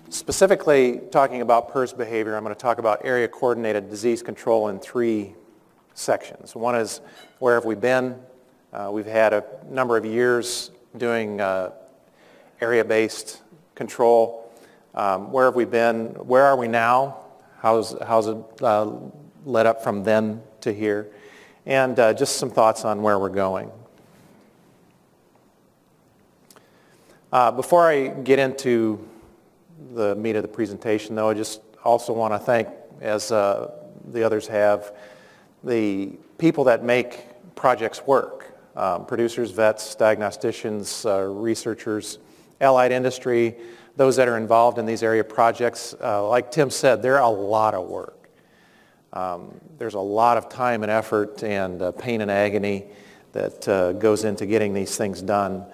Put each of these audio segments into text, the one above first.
Specifically talking about PRRS behavior, I'm going to talk about area coordinated disease control in 3 sections. One is where have we been? We've had a number of years doing area-based control. Where have we been? Where are we now? How's it led up from then to here? And just some thoughts on where we're going. Before I get into the meat of the presentation, though, I just also want to thank, as the others have, the people that make projects work. Producers, vets, diagnosticians, researchers, allied industry, those that are involved in these area projects. Like Tim said, they're a lot of work. There's a lot of time and effort and pain and agony that goes into getting these things done.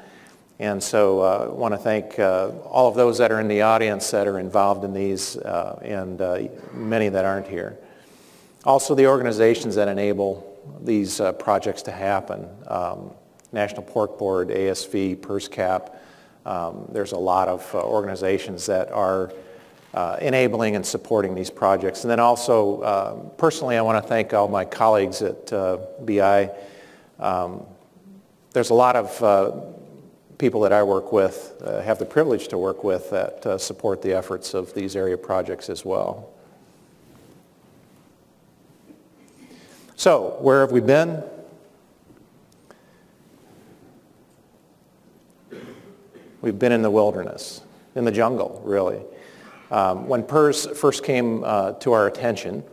And so I want to thank all of those that are in the audience that are involved in these and many that aren't here. Also the organizations that enable these projects to happen. National Pork Board, ASV, PRRS-CAP. There's a lot of organizations that are enabling and supporting these projects. And then also, personally, I want to thank all my colleagues at BI. There's a lot of people that I work with, have the privilege to work with, that support the efforts of these area projects as well. So, where have we been? We've been in the wilderness, in the jungle, really. When PRRS first came to our attention,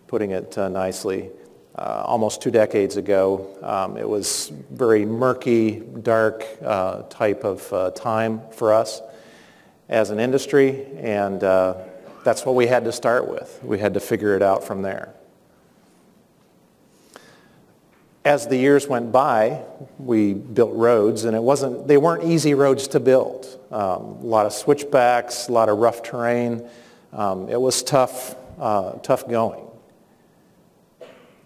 putting it nicely, almost 2 decades ago, it was very murky, dark type of time for us as an industry, and that's what we had to start with. We had to figure it out from there. As the years went by, we built roads, and they weren't easy roads to build. A lot of switchbacks, a lot of rough terrain. It was tough going.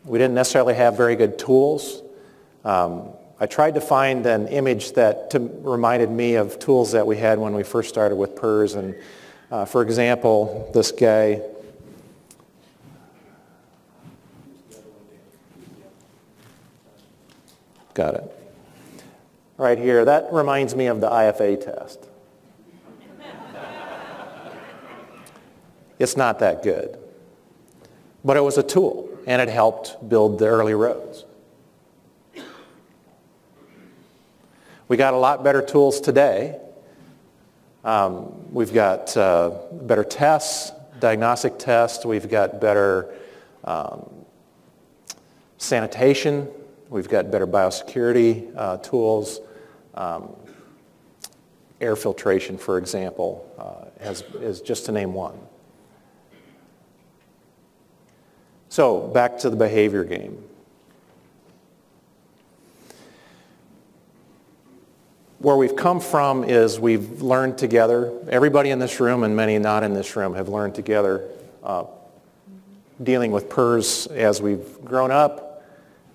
We didn't necessarily have very good tools. I tried to find an image that reminded me of tools that we had when we first started with PRRS. And for example, this guy. Got it. Right here, that reminds me of the IFA test. It's not that good. But it was a tool, and it helped build the early roads. We got a lot better tools today. We've got better tests, diagnostic tests. We've got better sanitation. We've got better biosecurity tools. Air filtration, for example, is just to name one. So, back to the behavior game. Where we've come from is we've learned together. Everybody in this room and many not in this room have learned together dealing with PRRS as we've grown up,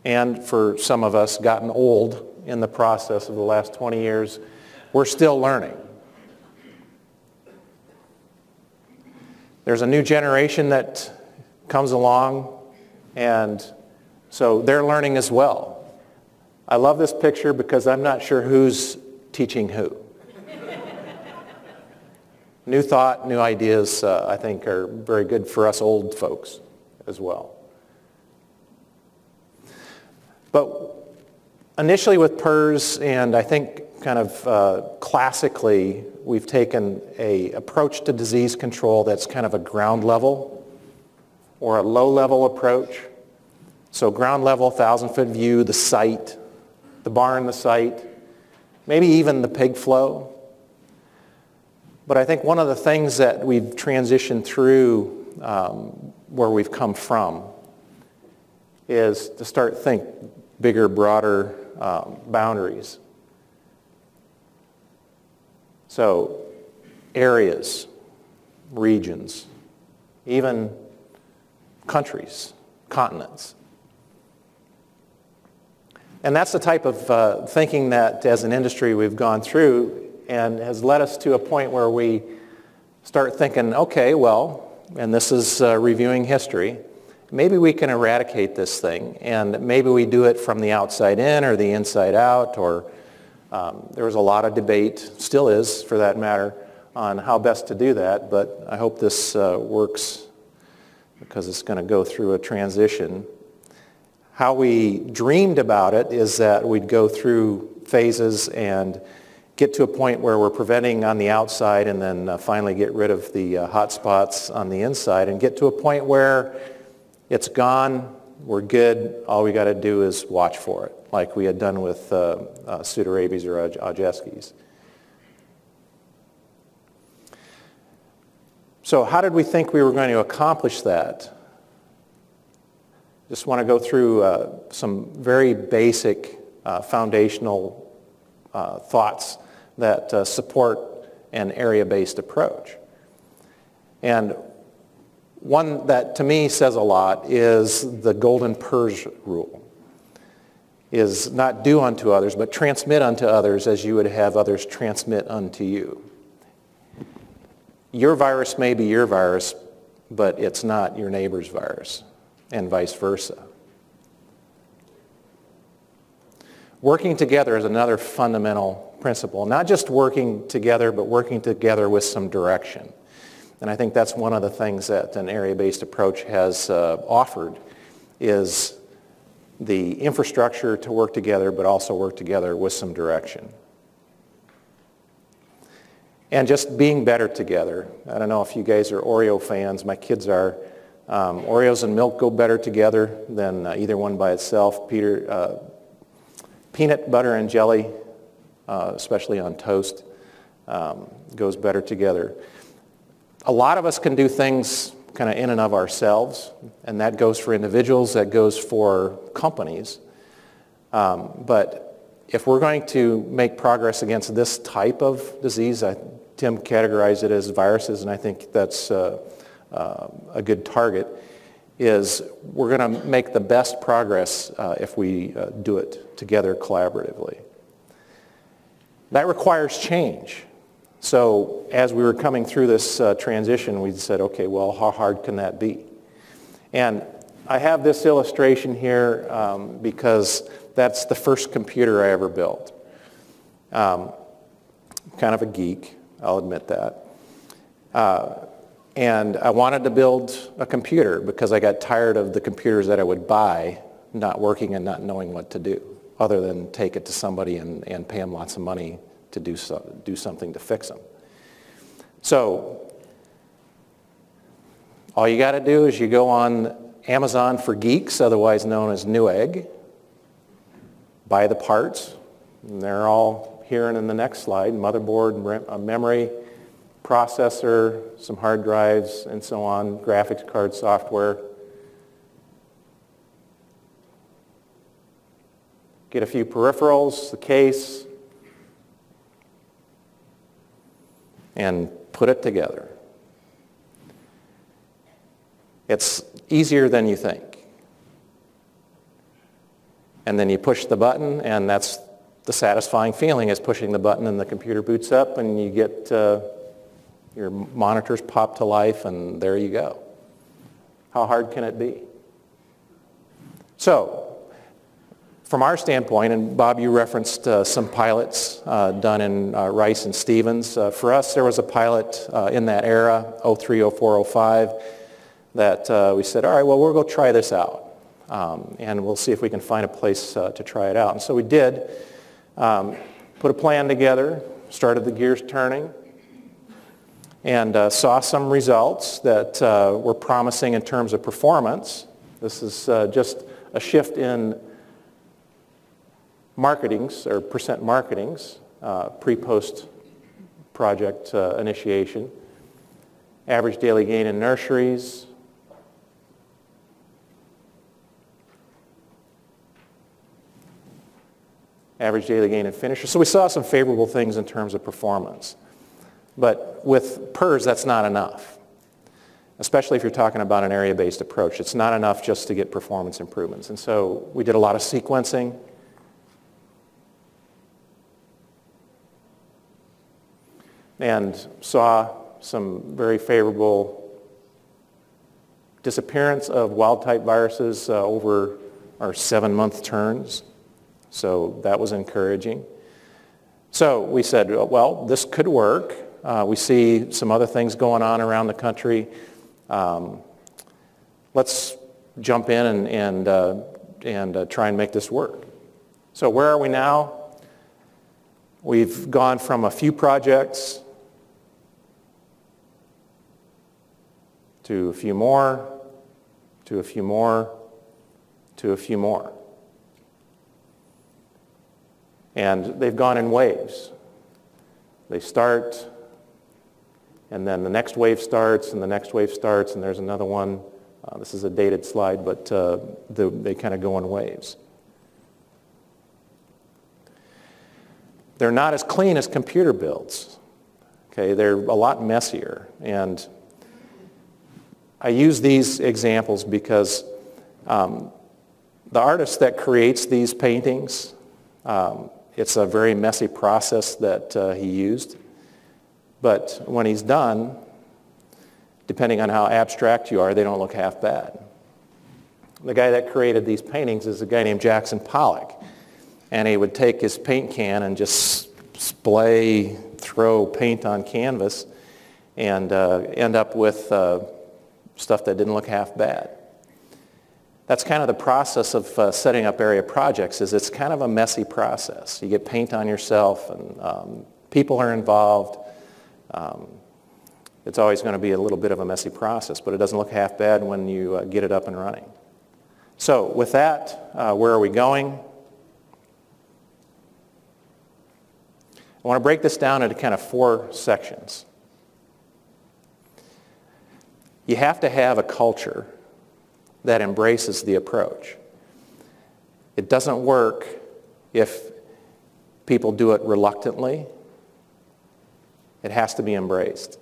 and for some of us gotten old in the process of the last 20 years. We're still learning. There's a new generation that comes along, and so they're learning as well. I love this picture because I'm not sure who's teaching who. New thought, new ideas, I think are very good for us old folks as well. But initially with PRRS, and I think kind of classically, we've taken an approach to disease control that's kind of a ground level or a low level approach. So ground level, 1,000-foot view, the site, the barn, the site, maybe even the pig flow. But I think one of the things that we've transitioned through where we've come from is to start think bigger, broader boundaries. So areas, regions, even countries, continents. And that's the type of thinking that as an industry we've gone through and has led us to a point where we start thinking, okay, well, and this is reviewing history, maybe we can eradicate this thing, and maybe we do it from the outside in or the inside out, or there was a lot of debate, still is for that matter, on how best to do that, but I hope this works because it's going to go through a transition. How we dreamed about it is that we'd go through phases and get to a point where we're preventing on the outside and then finally get rid of the hot spots on the inside and get to a point where it's gone, we're good, all we got to do is watch for it, like we had done with pseudorabies or Ojeski's. So how did we think we were going to accomplish that? Just want to go through some very basic foundational thoughts that support an area-based approach. And one that to me says a lot is the golden PRRS rule, is not do unto others, but transmit unto others as you would have others transmit unto you. Your virus may be your virus, but it's not your neighbor's virus, and vice versa. Working together is another fundamental principle. Not just working together, but working together with some direction. And I think that's one of the things that an area-based approach has offered, is the infrastructure to work together, but also work together with some direction. And just being better together. I don't know if you guys are Oreo fans. My kids are. Oreos and milk go better together than either one by itself. Peanut butter and jelly, especially on toast, goes better together. A lot of us can do things kind of in and of ourselves, and that goes for individuals, that goes for companies. But if we're going to make progress against this type of disease, Tim categorized it as viruses, and I think that's a good target, is we're going to make the best progress if we do it together collaboratively. That requires change. So as we were coming through this transition, we said, okay, well, how hard can that be? And I have this illustration here because that's the first computer I ever built. Kind of a geek, I'll admit that. And I wanted to build a computer because I got tired of the computers that I would buy not working and not knowing what to do, other than take it to somebody and pay them lots of money to do something to fix them. So all you got to do is you go on Amazon for Geeks, otherwise known as Newegg, buy the parts, and they're all here and in the next slide: motherboard, memory, processor, some hard drives, and so on, graphics card software. Get a few peripherals, the case, and put it together. It's easier than you think. And then you push the button, and that's the satisfying feeling, is pushing the button and the computer boots up and you get your monitors pop to life, and there you go. How hard can it be? So, from our standpoint, and Bob, you referenced some pilots done in Rice and Stevens. For us, there was a pilot in that era, 03, 04, 05, that we said, all right, well, we'll go try this out. And we'll see if we can find a place to try it out. And so we did. Put a plan together, started the gears turning, and saw some results that were promising in terms of performance. This is just a shift in marketings, or percent marketings, pre-post project initiation. Average daily gain in nurseries. Average daily gain in finishers. So we saw some favorable things in terms of performance. But with PRRS, that's not enough, especially if you're talking about an area-based approach. It's not enough just to get performance improvements. And so we did a lot of sequencing, and saw some very favorable disappearance of wild-type viruses over our 7-month turns. So that was encouraging. So we said, well, this could work. We see some other things going on around the country. Let's jump in and try and make this work. So where are we now? We've gone from a few projects to a few more, to a few more, to a few more. And they've gone in waves. They start, and then the next wave starts, and the next wave starts, and there's another one. This is a dated slide, but they kind of go in waves. They're not as clean as computer builds. Okay, they're a lot messier. And I use these examples because the artist that creates these paintings, it's a very messy process that he used. But when he's done, depending on how abstract you are, they don't look half bad. The guy that created these paintings is a guy named Jackson Pollock. And he would take his paint can and just throw paint on canvas and end up with stuff that didn't look half bad. That's kind of the process of setting up area projects. It's kind of a messy process. You get paint on yourself, and people are involved. It's always going to be a little bit of a messy process, but it doesn't look half bad when you get it up and running. So with that, where are we going? I want to break this down into kind of 4 sections. You have to have a culture that embraces the approach. It doesn't work if people do it reluctantly. It has to be embraced.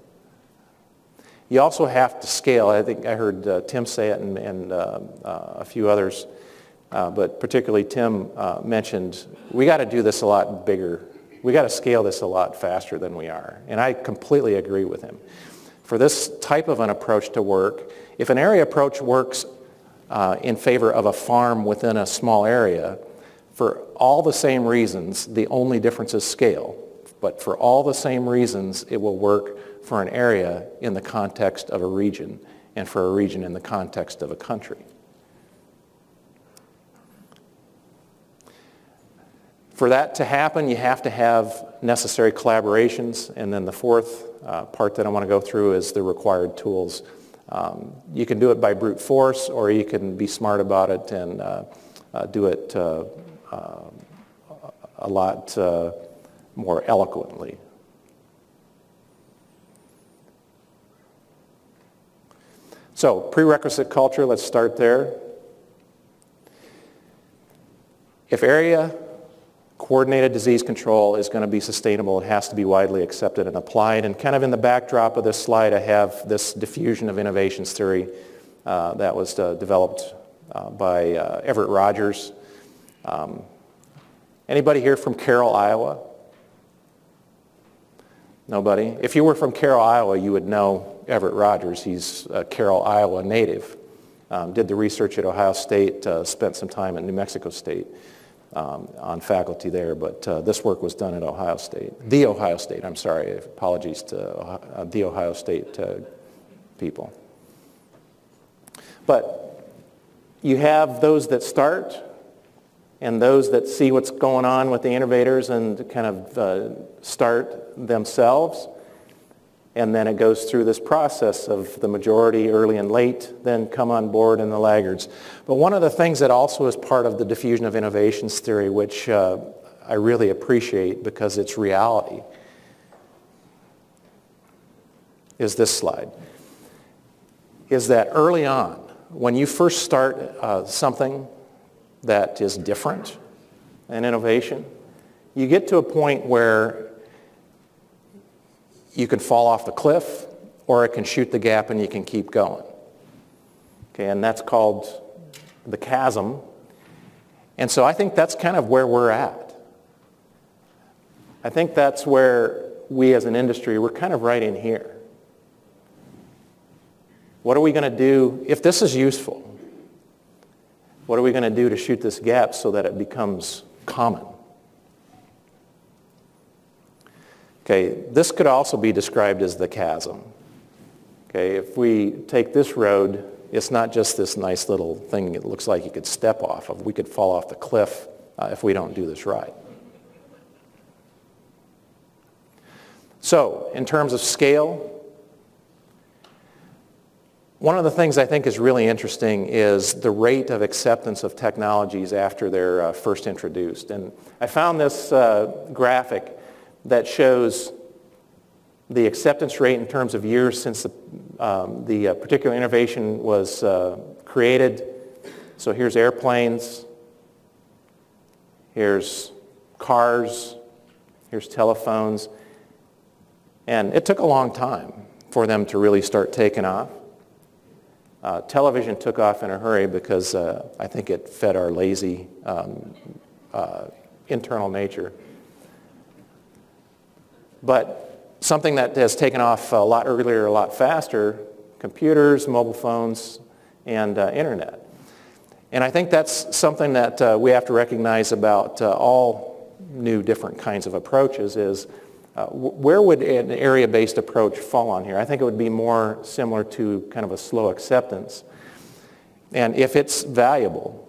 You also have to scale. I think I heard Tim say it and a few others, but particularly Tim mentioned, we got to do this a lot bigger. We got to scale this a lot faster than we are. And I completely agree with him. For this type of an approach to work, if an area approach works in favor of a farm within a small area, for all the same reasons, the only difference is scale. But for all the same reasons, it will work for an area in the context of a region, and for a region in the context of a country. For that to happen, you have to have necessary collaborations, and then the 4th part that I want to go through is the required tools. You can do it by brute force, or you can be smart about it and do it a lot more eloquently. So, prerequisite culture, let's start there. If area coordinated disease control is going to be sustainable, it has to be widely accepted and applied. And kind of in the backdrop of this slide, I have this diffusion of innovations theory that was developed by Everett Rogers. Anybody here from Carroll, Iowa? Nobody? If you were from Carroll, Iowa, you would know Everett Rogers. He's a Carroll, Iowa native. Did the research at Ohio State, spent some time at New Mexico State. On faculty there, but this work was done at Ohio State. The Ohio State, I'm sorry, apologies to the Ohio State people. But you have those that start and those that see what's going on with the innovators and kind of start themselves. And then it goes through this process of the majority, early and late, then come on board and the laggards. But one of the things that also is part of the diffusion of innovations theory, which I really appreciate because it's reality, is this slide. Is that early on, when you first start something that is different, an innovation, you get to a point where you can fall off the cliff, or it can shoot the gap and you can keep going. Okay, and that's called the chasm. And so I think that's kind of where we're at. I think that's where we as an industry, we're kind of right in here. What are we going to do if this is useful? What are we going to do to shoot this gap so that it becomes common? Okay, this could also be described as the chasm. Okay, if we take this road, it's not just this nice little thing it looks like you could step off of. We could fall off the cliff if we don't do this right. So, in terms of scale, one of the things I think is really interesting is the rate of acceptance of technologies after they're first introduced. And I found this graphic that shows the acceptance rate in terms of years since the particular innovation was created. So here's airplanes, here's cars, here's telephones. And it took a long time for them to really start taking off. Television took off in a hurry because I think it fed our lazy internal nature. But something that has taken off a lot earlier, a lot faster, computers, mobile phones, and internet. And I think that's something that we have to recognize about all new different kinds of approaches is where would an area-based approach fall on here? I think it would be more similar to kind of a slow acceptance. And if it's valuable,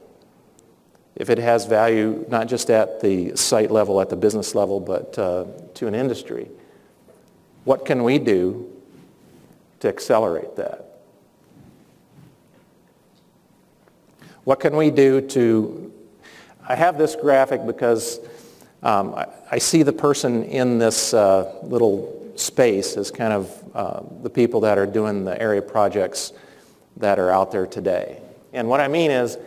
if it has value not just at the site level, at the business level, but to an industry, what can we do to accelerate that? What can we do to... I have this graphic because I see the person in this little space as kind of the people that are doing the area projects that are out there today. And what I mean is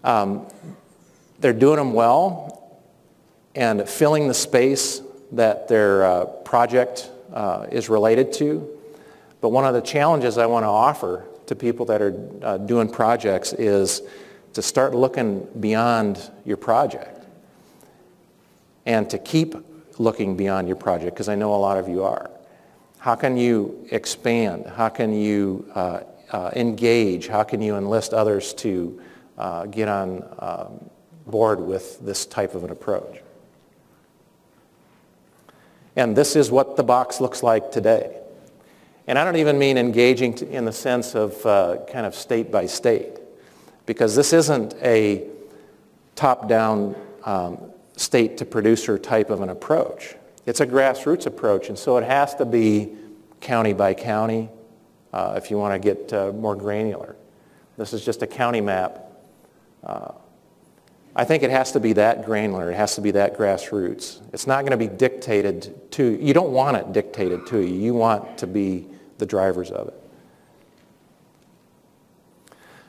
they're doing them well and filling the space that their project is related to. But one of the challenges I want to offer to people that are doing projects is to start looking beyond your project. And to keep looking beyond your project, because I know a lot of you are. How can you expand? How can you engage? How can you enlist others to get on board with this type of an approach? And this is what the box looks like today. And I don't even mean engaging in the sense of kind of state by state, because this isn't a top-down state to producer type of an approach. It's a grassroots approach, and so it has to be county by county if you want to get more granular. This is just a county map. I think it has to be that granular. It has to be that grassroots. It's not going to be dictated to you. You don't want it dictated to you. You want to be the drivers of it.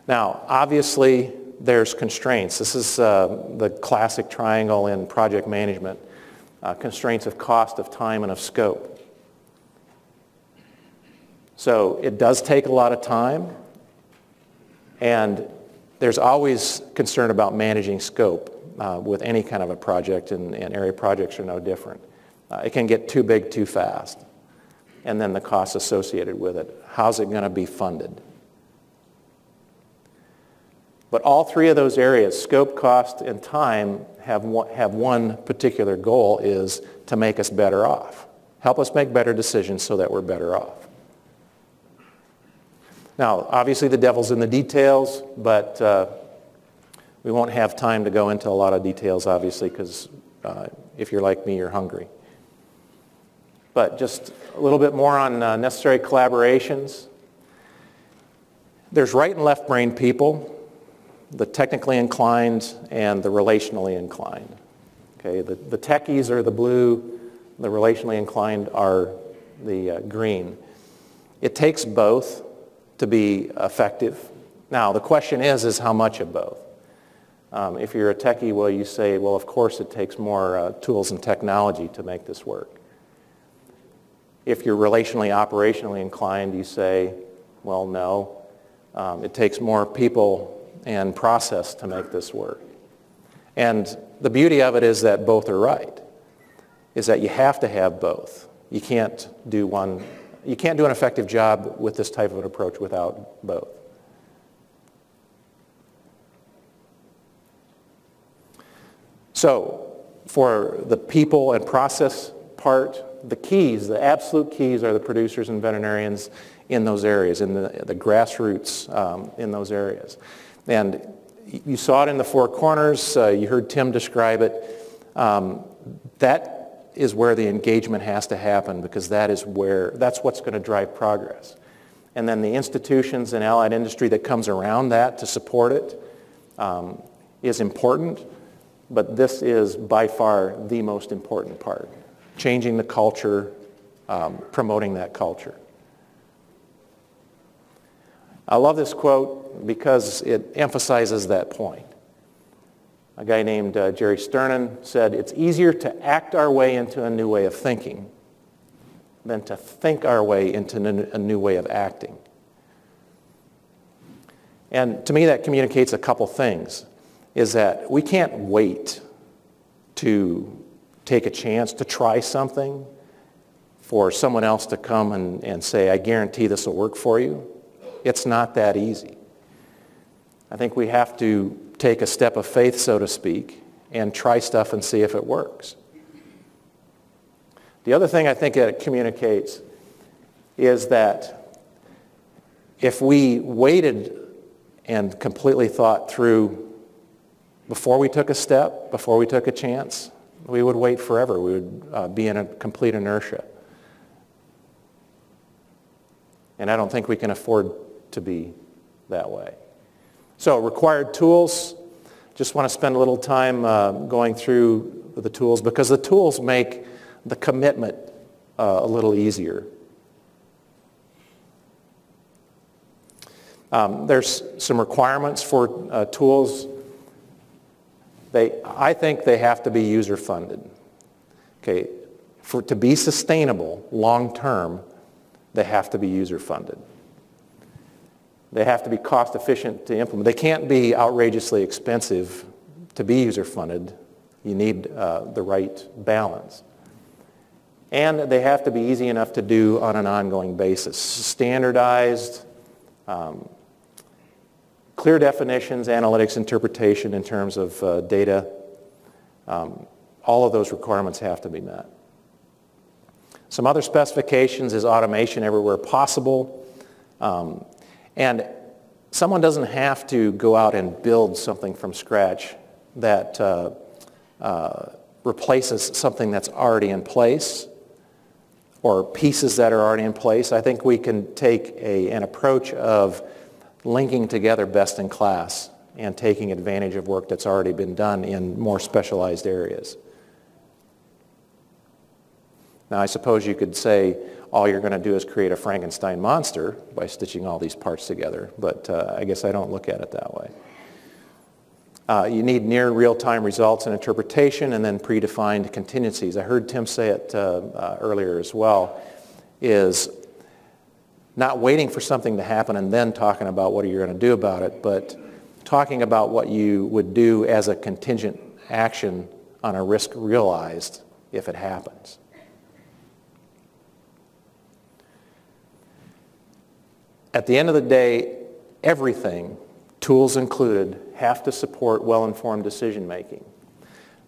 Now, obviously, there's constraints. This is the classic triangle in project management. Constraints of cost, of time, and of scope. So it does take a lot of time, and there's always concern about managing scope with any kind of a project, and area projects are no different. It can get too big too fast, and then the costs associated with it. How's it going to be funded? But all three of those areas, scope, cost, and time, have one particular goal, is to make us better off. Help us make better decisions so that we're better off. Now, obviously the devil's in the details, but we won't have time to go into a lot of details, obviously, because if you're like me, you're hungry. But just a little bit more on necessary collaborations. There's right and left brain people, the technically inclined and the relationally inclined. Okay, the techies are the blue, the relationally inclined are the green. It takes both to be effective. Now, the question is how much of both? If you're a techie, well, you say, well, of course it takes more tools and technology to make this work. If you're relationally, operationally inclined, you say, well, no, it takes more people and process to make this work. And the beauty of it is that both are right, is that you have to have both. You can't do an effective job with this type of an approach without both. So for the people and process part, the keys, the absolute keys are the producers and veterinarians in those areas, in the grassroots in those areas. And you saw it in the four corners. You heard Tim describe it. That is where the engagement has to happen, because that's what's going to drive progress. And then the institutions and allied industry that comes around that to support it is important, but this is by far the most important part. Changing the culture, promoting that culture. I love this quote because it emphasizes that point. A guy named Jerry Sternin said, "It's easier to act our way into a new way of thinking than to think our way into a new way of acting." And to me that communicates a couple things, is that we can't wait to take a chance to try something for someone else to come and say, "I guarantee this will work for you." It's not that easy. I think we have to take a step of faith, so to speak, and try stuff and see if it works. The other thing I think that it communicates is that if we waited and completely thought through before we took a step, before we took a chance, we would wait forever. We would be in a complete inertia. And I don't think we can afford to be that way. So required tools, just want to spend a little time going through the tools, because the tools make the commitment a little easier. There's some requirements for tools. I think they have to be user-funded. Okay, to be sustainable long-term, they have to be user-funded. They have to be cost-efficient to implement. They can't be outrageously expensive to be user-funded. You need the right balance. And they have to be easy enough to do on an ongoing basis. Standardized, clear definitions, analytics, interpretation in terms of data. All of those requirements have to be met. Some other specifications is automation everywhere possible. And someone doesn't have to go out and build something from scratch that replaces something that's already in place or pieces that are already in place. I think we can take an approach of linking together best in class and taking advantage of work that's already been done in more specialized areas. Now, I suppose you could say all you're going to do is create a Frankenstein monster by stitching all these parts together, but I guess I don't look at it that way. You need near real-time results and interpretation, and then predefined contingencies. I heard Tim say it earlier as well, is not waiting for something to happen and then talking about what you're going to do about it, but talking about what you would do as a contingent action on a risk realized if it happens. At the end of the day, everything, tools included, have to support well-informed decision-making.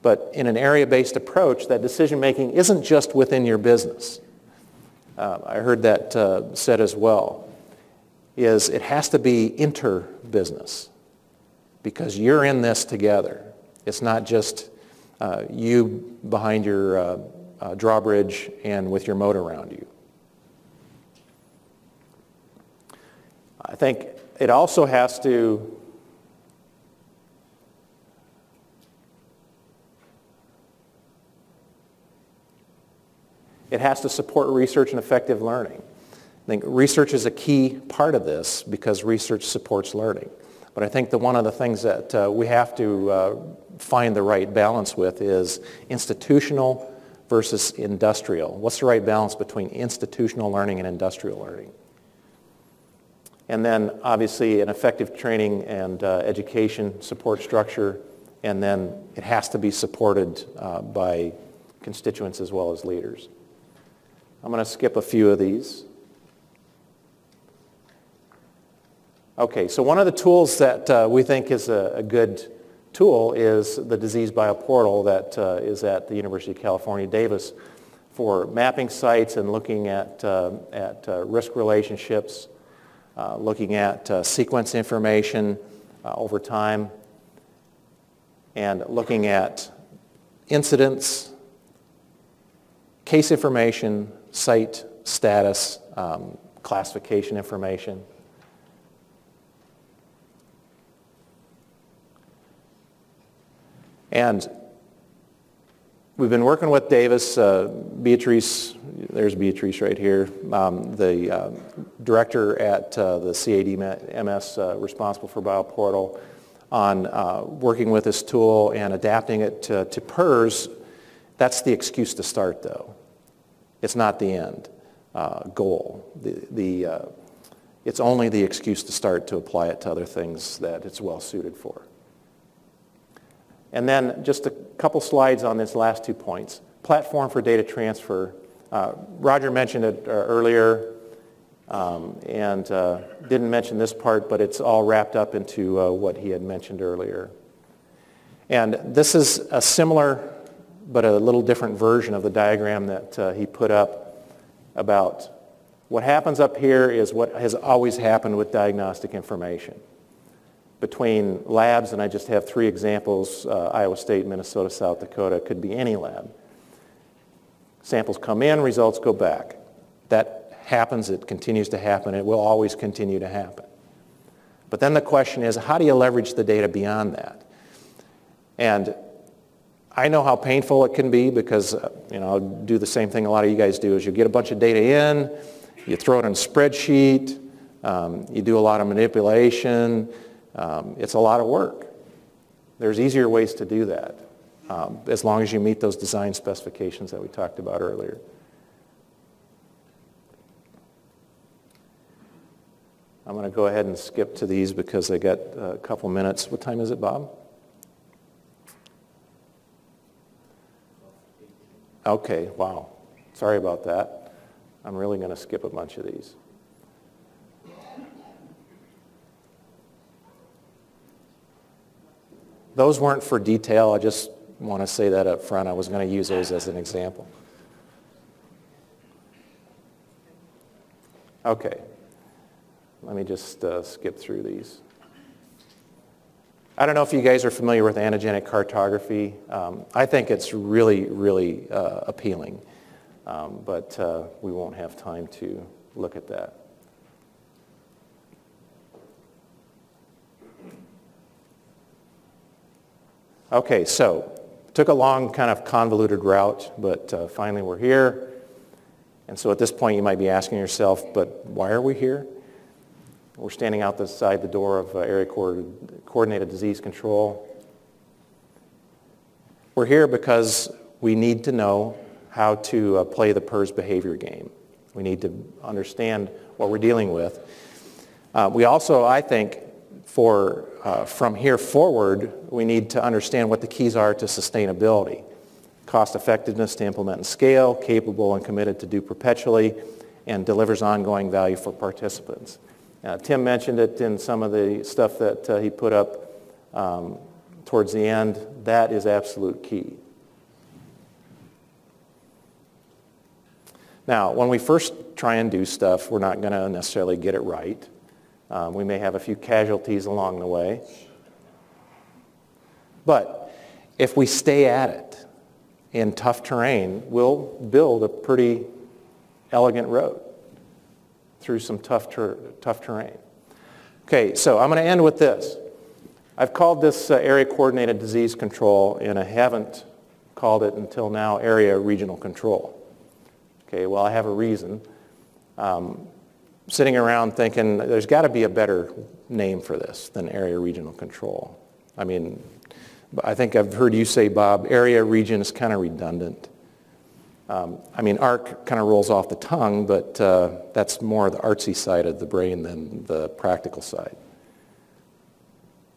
But in an area-based approach, that decision-making isn't just within your business. I heard that said as well, is it has to be inter-business, because you're in this together. It's not just you behind your drawbridge and with your moat around you. I think it also has to support research and effective learning. I think research is a key part of this because research supports learning. But I think that one of the things that we have to find the right balance with is institutional versus industrial. What's the right balance between institutional learning and industrial learning? And then obviously an effective training and education support structure, and then it has to be supported by constituents as well as leaders. I'm going to skip a few of these. Okay, so one of the tools that we think is a good tool is the Disease Bioportal that is at the University of California, Davis, for mapping sites and looking at risk relationships, looking at sequence information over time, and looking at incidents, case information, site status, classification information. And we've been working with Davis, Beatrice, there's Beatrice right here, the director at the CAD-MS responsible for Bioportal, on working with this tool and adapting it to PRRS. That's the excuse to start, though. It's not the end goal. It's only the excuse to start to apply it to other things that it's well suited for. And then just a couple slides on these last 2 points. Platform for data transfer. Roger mentioned it earlier and didn't mention this part, but it's all wrapped up into what he had mentioned earlier. And this is a similar but a little different version of the diagram that he put up about what happens up here is what has always happened with diagnostic information. Between labs, and I just have 3 examples, Iowa State, Minnesota, South Dakota, it could be any lab. Samples come in, results go back. That happens, it continues to happen, it will always continue to happen. But then the question is, how do you leverage the data beyond that? And I know how painful it can be because, I'll do the same thing a lot of you guys do, is you get a bunch of data in, you throw it in a spreadsheet, you do a lot of manipulation. It's a lot of work. There's easier ways to do that, as long as you meet those design specifications that we talked about earlier. I'm going to go ahead and skip to these because I got a couple minutes. What time is it, Bob? Okay, wow. Sorry about that. I'm really going to skip a bunch of these. Those weren't for detail. I just want to say that up front. I was going to use those as an example. Okay. Let me just skip through these. I don't know if you guys are familiar with antigenic cartography. I think it's really, really appealing, but we won't have time to look at that. Okay, so took a long kind of convoluted route, but finally we're here. And so at this point you might be asking yourself, but why are we here? We're standing outside the door of Area Coordinated Disease Control. We're here because we need to know how to play the PRRS behavior game. We need to understand what we're dealing with. We also, I think, from here forward, we need to understand what the keys are to sustainability. Cost effectiveness to implement and scale, capable and committed to do perpetually, and delivers ongoing value for participants. Tim mentioned it in some of the stuff that he put up towards the end. That is absolute key. Now, when we first try and do stuff, we're not going to necessarily get it right. We may have a few casualties along the way. But if we stay at it in tough terrain, we'll build a pretty elegant road through some tough terrain. Okay, so I'm going to end with this. I've called this Area Coordinated Disease Control, and I haven't called it until now Area Regional Control. Okay, well, I have a reason. Sitting around thinking there's got to be a better name for this than Area Regional Control. I mean, I think I've heard you say, Bob, area region is kind of redundant. I mean, ARC kind of rolls off the tongue, but that's more the artsy side of the brain than the practical side.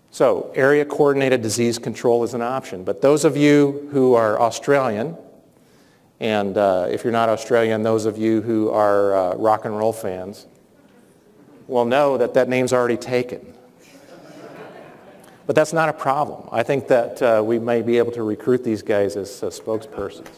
So area coordinated disease control is an option, but those of you who are Australian And if you're not Australian, those of you who are rock and roll fans will know that that name's already taken. But that's not a problem. I think that we may be able to recruit these guys as spokespersons.